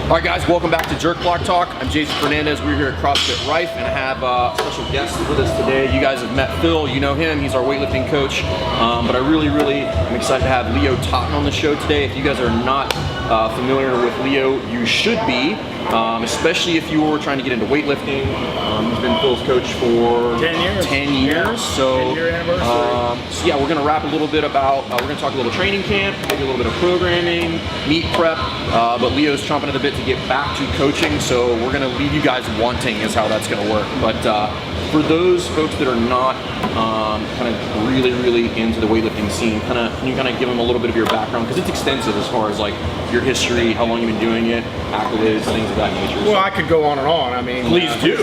All right, guys, welcome back to Jerk Block Talk. I'm Jason Fernandez. We're here at CrossFit Rife, and I have a special guest with us today. You guys have met Phil. You know him. He's our weightlifting coach. But I really am excited to have Loe Totten on the show today. If you guys are not familiar with Leo, you should be, especially if you were trying to get into weightlifting. He's been Phil's coach for 10 years. 10 years. Yeah. So, 10-year anniversary. so yeah, we're gonna wrap a little bit about, we're gonna talk a little training camp, maybe a little bit of programming, meet prep, but Leo's chomping at the bit to get back to coaching, so we're gonna leave you guys wanting is how that's gonna work. But for those folks that are not kind of really into the weightlifting scene, can you kind of give them a little bit of your background, because it's extensive as far as like your history, how long you've been doing it, accolades, things of that nature. Well, I could go on and on. I mean, please do.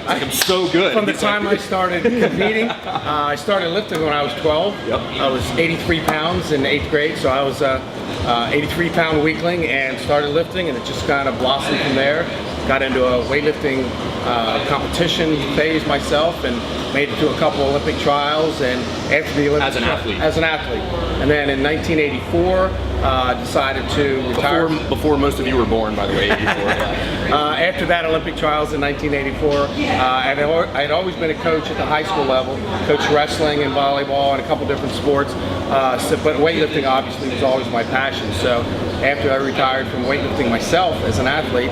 I'm so good. From the time I started competing, I started lifting when I was 12. Yep. I was 83 pounds in 8th grade, so I was 83-pound weakling and started lifting, and it just kind of blossomed from there. Got into a weightlifting competition phase myself and made it to a couple Olympic trials, and after the Olympic as an athlete, and then in 1984 decided to retire before most of you were born, by the way. 84, after that Olympic trials in 1984, I had always been a coach at the high school level, coached wrestling and volleyball and a couple different sports, but weightlifting obviously was always my passion. So after I retired from weightlifting myself as an athlete,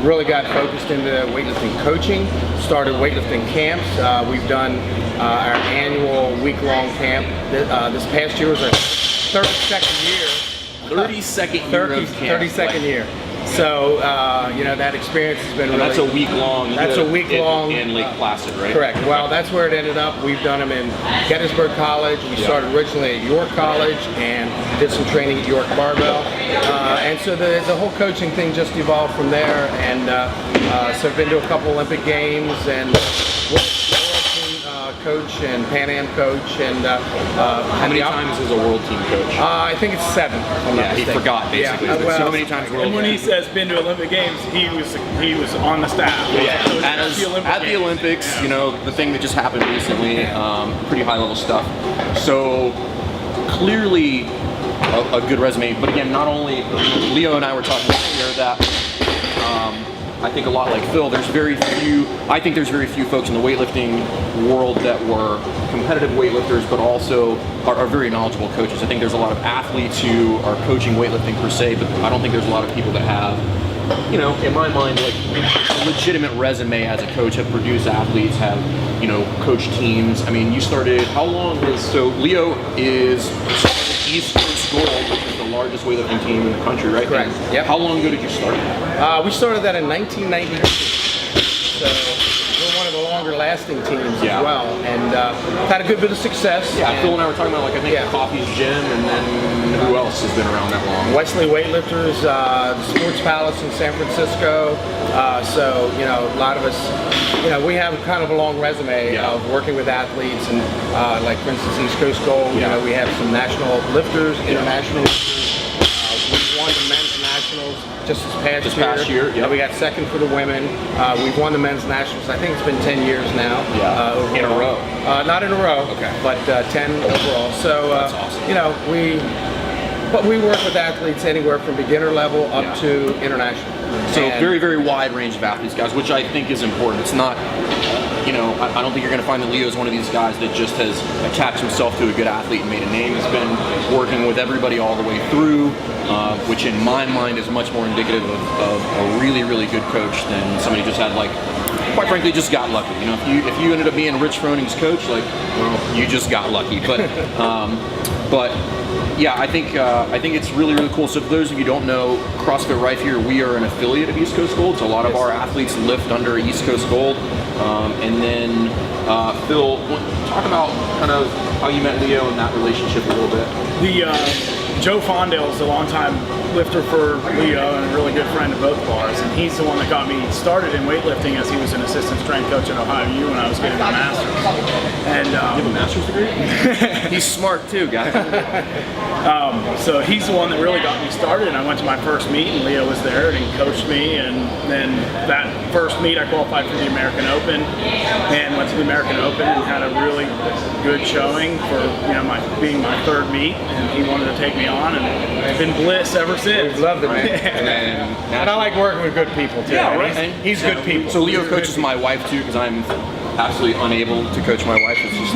really got focused into weightlifting coaching, started weightlifting camps. We've done our annual week-long camp. This past year was our 32nd year. 32nd year of camp. 32nd year. So, you know, that experience has been really... That's a week-long. That's a week-long. In Lake Placid, right? Correct. Well, that's where it ended up. We've done them in Gettysburg College. We started originally at York College and did some training at York Barbell. And so the whole coaching thing just evolved from there. And so I've been to a couple Olympic Games and coach and Pan Am coach, and how many times is a world team coach? I think it's 7. Yeah, he forgot basically. Yeah, well, so many times world. And when he says been to Olympic Games, he was on the staff. Yeah, at the Olympics, yeah. You know, the thing that just happened recently, pretty high level stuff. So clearly a good resume, but again, not only Leo and I were talking earlier that. I think a lot like Phil, I think there's very few folks in the weightlifting world that were competitive weightlifters, but also are very knowledgeable coaches. I think there's a lot of athletes who are coaching weightlifting per se, but I don't think there's a lot of people that have, you know, in my mind, like a legitimate resume as a coach, have produced athletes, have, you know, coached teams. I mean, you started, how long so Leo is East Coast Gold, which is the largest weightlifting team in the country, right? Correct. Yep. How long ago did you start that? We started that in 1992. So we're one of the longer lasting teams as well, and had a good bit of success. Yeah, Phil and I were talking about, like, I think Coffee's Gym, and then who else has been around that long? Wesley Weightlifters, the Sports Palace in San Francisco. So, you know, a lot of us, you know, we have kind of a long resume of working with athletes, and like for instance East Coast Gold, you know, we have some national lifters, international lifters. We've won the men's nationals just this past year. Yep. We got second for the women. We've won the men's nationals. I think it's been 10 years now. In a row? Not in a row. Okay. But 10 overall. So that's awesome. you know, we work with athletes anywhere from beginner level up to international. So very wide range of athletes, guys, which I think is important. It's not, you know, I don't think you're going to find that Leo's one of these guys that just has attached himself to a good athlete and made a name. He's been working with everybody all the way through, which in my mind is much more indicative of a really good coach than somebody who just had, like, quite frankly, just got lucky. You know, if you ended up being Rich Froning's coach, like, well, you just got lucky. But yeah, I think it's really cool. So for those of you who don't know, CrossFit Rife here, we are an affiliate of East Coast Gold. So a lot of our athletes lift under East Coast Gold. And then Phil, talk about kind of how you met Leo and that relationship a little bit. Joe Fondale is a longtime lifter for Leo and a really good friend of both of ours, and he's the one that got me started in weightlifting as he was an assistant strength coach at Ohio U when I was getting my master's. And You have a master's degree? He's smart too, guys. so he's the one that really got me started, and I went to my first meet and Leo was there and he coached me, and then that first meet I qualified for the American Open and went to the American Open and had a really good showing for being my third meet, and he wanted to take me on, and it's been bliss ever since. We've loved it, man. And I like working with good people too. Yeah, right. He's good people. So Leo coaches my wife too, because I'm absolutely unable to coach my wife. It's just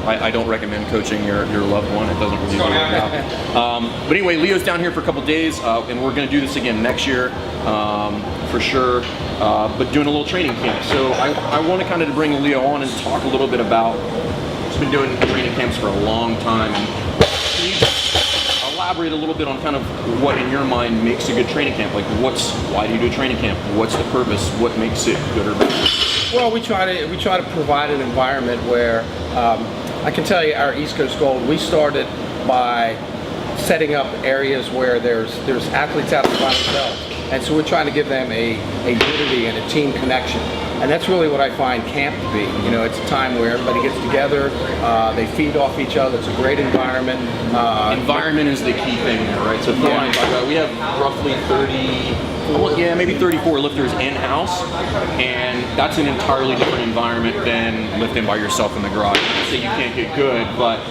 I don't recommend coaching your loved one. It doesn't really work out. But anyway, Leo's down here for a couple days, and we're going to do this again next year for sure. But doing a little training camp. So I want to kind of bring Leo on and talk a little bit about. He's been doing training camps for a long time. Can you elaborate a little bit on kind of what in your mind makes a good training camp? Like why do you do a training camp? What's the purpose? What makes it good or bad? Well, we try to provide an environment where I can tell you our East Coast Gold, we started by setting up areas where there's athletes out there by themselves, and so we're trying to give them a unity and a team connection. And that's really what I find camp to be. It's a time where everybody gets together, they feed off each other. It's a great environment. Environment is the key thing there, right? So we have roughly maybe 34 lifters in-house, and that's an entirely different environment than lifting by yourself in the garage. Not to say you can't get good, but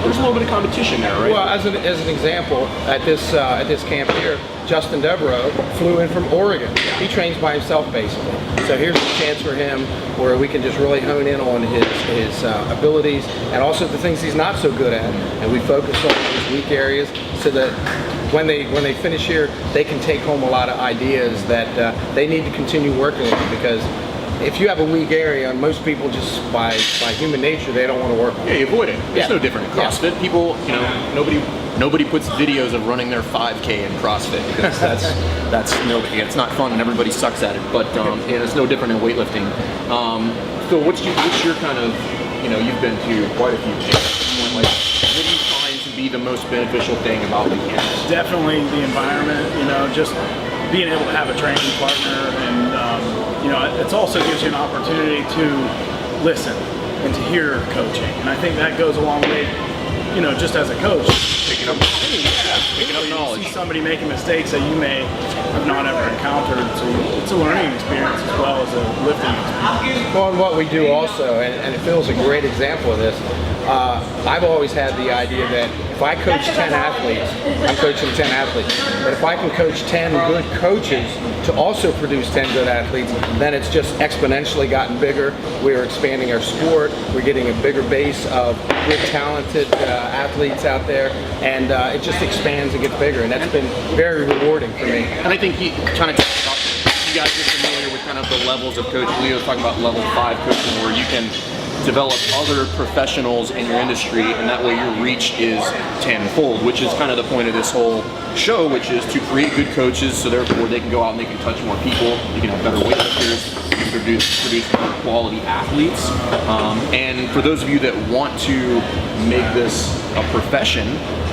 there's a little bit of competition there, right? Well, as an example, at this camp here, Justin Devereaux flew in from Oregon. He trains by himself basically. So here's a chance for him where we can just really hone in on his abilities and also the things he's not so good at, and we focus on those weak areas so that when they finish here, they can take home a lot of ideas that they need to continue working with, because if you have a weak area, most people just by human nature, they don't want to work on it. Yeah, you avoid it. It's no different in CrossFit. People, nobody puts videos of running their 5K in CrossFit, because that's nobody. It's not fun and everybody sucks at it. But and it's no different in weightlifting. So what's your kind of, you've been to quite a few camps. What do you find to be the most beneficial thing about the camps? Definitely the environment. Just being able to have a training partner, and it also gives you an opportunity to listen and to hear coaching, and I think that goes a long way. Just as a coach, Picking up knowledge. You see somebody making mistakes that you may have not ever encountered, so it's a learning experience as well as a lifting experience. Well, and what we do also, and Phil's a great example of this, I've always had the idea that if I coach 10 athletes, I'm coaching 10 athletes. But if I can coach 10 good coaches to also produce 10 good athletes, then it's just exponentially gotten bigger. We're expanding our sport. We're getting a bigger base of good, talented athletes out there, and it just expands and gets bigger, and that's been very rewarding for me. And I think he kind of talked about, you guys are familiar with kind of the levels of coaching. Leo's talking about level 5 coaching, where you can develop other professionals in your industry, and that way your reach is tenfold, which is kind of the point of this whole show, which is to create good coaches, so therefore they can go out and they can touch more people, you can have better weightlifters, you can produce more quality athletes. And for those of you that want to make this a profession,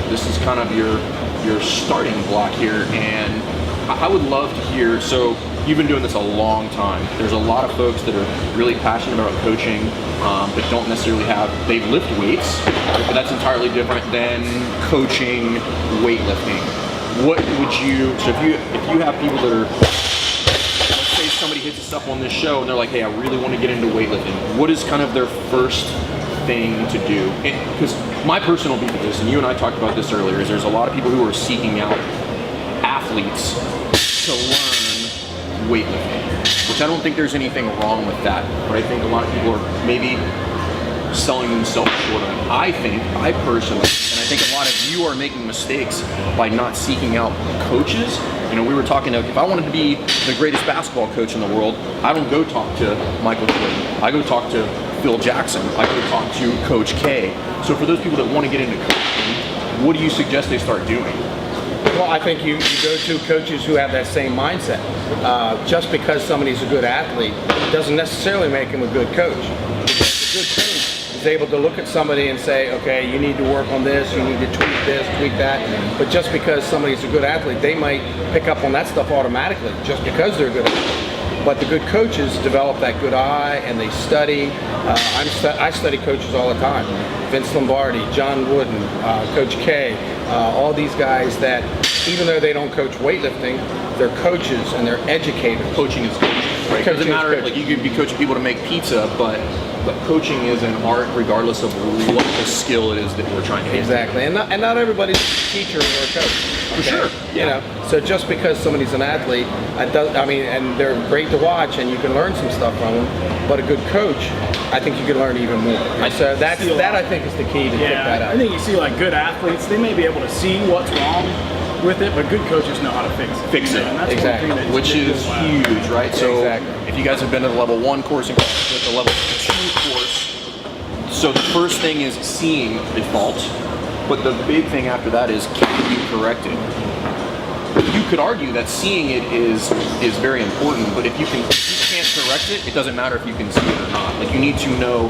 this is kind of your starting block here. And I would love to hear, so you've been doing this a long time. There's a lot of folks that are really passionate about coaching, but don't necessarily they lift weights, but that's entirely different than coaching weightlifting. What would you, so if you have people that are, let's say somebody hits us up on this show and they're like, hey, I really want to get into weightlifting, what is kind of their first thing to do? Because my personal beef with this, and you and I talked about this earlier, is there's a lot of people who are seeking out athletes to learn weightlifting, which I don't think there's anything wrong with that, but I think a lot of people are maybe selling themselves short on it. I personally, and I think a lot of you are making mistakes by not seeking out coaches. We were talking about, if I wanted to be the greatest basketball coach in the world, I don't go talk to Michael Jordan. I go talk to Phil Jackson. I go talk to Coach K. So for those people that want to get into coaching, what do you suggest they start doing? Well, I think you go to coaches who have that same mindset. Just because somebody's a good athlete doesn't necessarily make him a good coach. Because a good coach is able to look at somebody and say, okay, you need to work on this, you need to tweak this, tweak that. But just because somebody's a good athlete, they might pick up on that stuff automatically just because they're a good athlete. But the good coaches develop that good eye and they study. I study coaches all the time. Vince Lombardi, John Wooden, Coach K, all these guys that even though they don't coach weightlifting, they're coaches and they're educators. Coaching is coaching, right? It doesn't matter, like you could be coaching people to make pizza, but coaching is an art regardless of what the skill it is that we're trying to get. Exactly, and not everybody's a teacher or a coach. For sure. You know, so just because somebody's an athlete, and they're great to watch and you can learn some stuff from them, but a good coach, I think you can learn even more. So that I think is the key to pick that out. I think you see like good athletes, they may be able to see what's wrong with it, but good coaches know how to fix it. And that's exactly. Which is huge, right? So exactly. If you guys have been to the level 1 course and the level 2 course, so the first thing is seeing the fault, but the big thing after that is can you correct it? You could argue that seeing it is very important, but if you can't correct it, it doesn't matter if you can see it or not. Like you need to know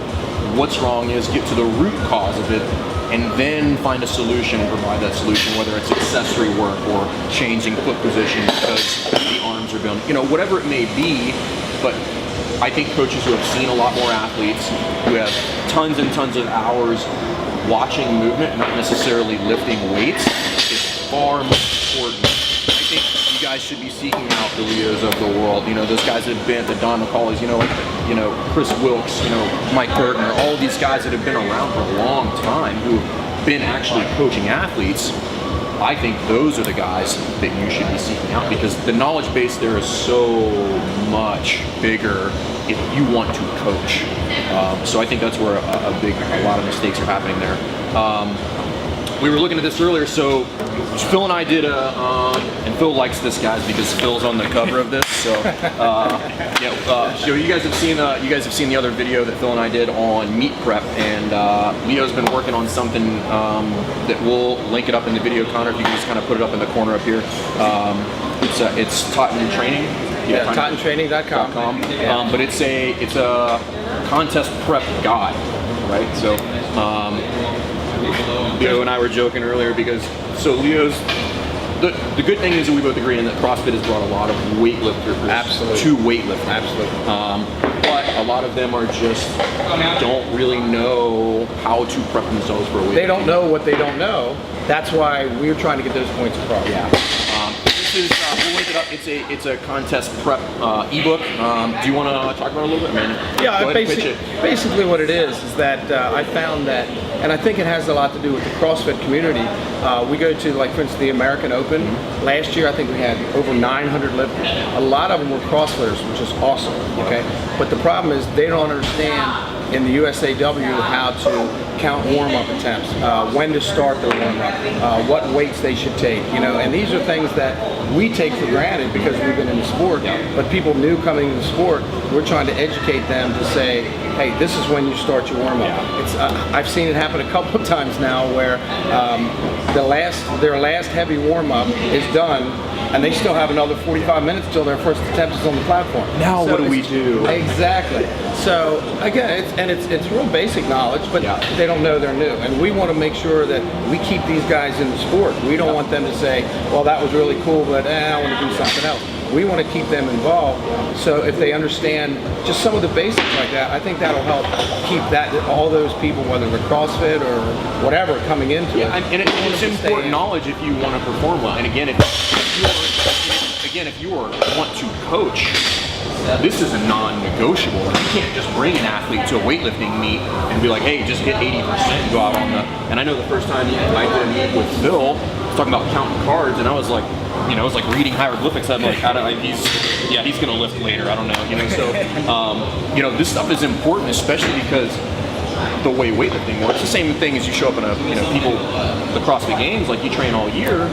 what's wrong is, get to the root cause of it, and then find a solution and provide that solution, whether it's accessory work or changing foot position because the arms are built, whatever it may be. But I think coaches who have seen a lot more athletes, who have tons and tons of hours watching movement, not necessarily lifting weights, is far more important. I think you guys should be seeking out the Leos of the world. Those guys that have been, the Don McCauley's, Chris Wilkes, Mike Burton, all these guys that have been around for a long time who have been actually coaching athletes. I think those are the guys that you should be seeking out because the knowledge base there is so much bigger if you want to coach. So I think that's where a lot of mistakes are happening there. We were looking at this earlier, so Phil and I did and Phil likes this, guys, because Phil's on the cover of this. So, so you guys have seen the other video that Phil and I did on meat prep, and Leo's been working on something that we'll link it up in the video, Connor. If you can just kind of put it up in the corner up here. It's Totten Training. Yeah, TottenTraining.com. But it's a contest prep guide, right? So. Leo and I were joking earlier because Leo's the good thing is that we both agree in that CrossFit has brought a lot of weightlifters to weightlifting. Absolutely. But a lot of them are just don't really know how to prep themselves for a weightlifting. They don't know what they don't know. That's why we're trying to get those points across. Yeah. This is we'll link it up. It's a contest prep ebook. Do you want to talk about it a little bit, man? Yeah, basically what it is that I found that, and I think it has a lot to do with the CrossFit community. We go to, like, for instance, the American Open. Last year, I think we had over 900 lifters. A lot of them were CrossFitters, which is awesome. Okay, but the problem is they don't understand in the USAW how to count warm-up attempts, when to start the warm-up, what weights they should take, and these are things that we take for granted because we've been in the sport, but people new coming into the sport, we're trying to educate them to say, hey, this is when you start your warm-up. I've seen it happen a couple of times now where their last heavy warm-up is done, and they still have another 45 minutes till their first attempt is on the platform. Now what do we do? Exactly. So again, it's real basic knowledge, but they don't know they're new. And we want to make sure that we keep these guys in the sport. We don't want them to say, well, that was really cool, but I want to do something else. We want to keep them involved. So if they understand just some of the basics like that, I think that'll help keep all those people, whether they're CrossFit or whatever, coming into it. And it's important knowledge if you want to perform well. And again, if you want to coach, this is a non-negotiable. You can't just bring an athlete to a weightlifting meet and be like, hey, just hit 80% and go out on the. And I know the first time I did a meet with Phil, I was talking about counting cards, and I was like, it was like reading hieroglyphics. I'm like, he's gonna lift later. I don't know, So, this stuff is important, especially because the way weightlifting works. The same thing as you show up in the CrossFit Games, like you train all year.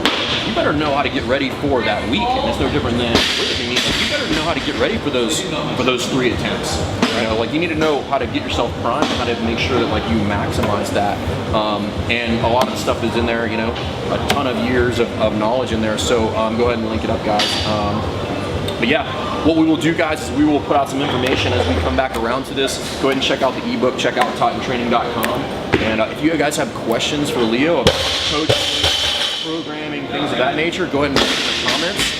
You better know how to get ready for that week, and it's no different than weightlifting meets. You better know how to get ready for those 3 attempts. You need to know how to get yourself primed, how to make sure that you maximize that. And a lot of the stuff is in there. A ton of years of knowledge in there. So go ahead and link it up, guys. But yeah. What we will do, guys, is we will put out some information as we come back around to this. Go ahead and check out the ebook, check out tottentraining.com. And if you guys have questions for Leo about coaching, programming, things of that nature, go ahead and put in the comments,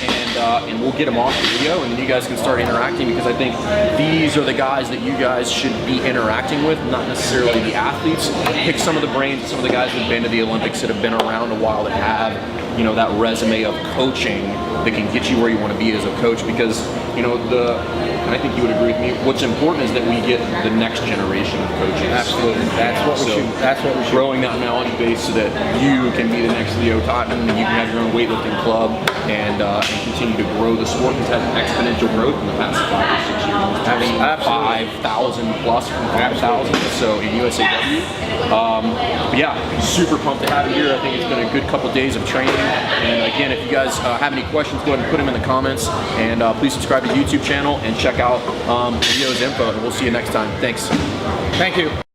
and we'll get them off to Leo, and then you guys can start interacting, because I think these are the guys that you guys should be interacting with, not necessarily the athletes. Pick some of the brains of some of the guys that have been to the Olympics, that have been around a while, that have, you know, that resume of coaching that can get you where you want to be as a coach, because, you know, and I think you would agree with me, what's important is that we get the next generation of coaches. Absolutely. That's what we should. Growing that knowledge base so that you can be the next Loe Totten, and you can have your own weightlifting club, and continue to grow the sport. It's had exponential growth in the past 5 or 6 years. Having 5,000 plus from 5,000, so in USAW. But yeah, super pumped to have you here. I think it's been a good couple days of training. And again, if you guys have any questions, go ahead and put them in the comments. And please subscribe to the YouTube channel and check out Leo's info. And we'll see you next time. Thanks. Thank you.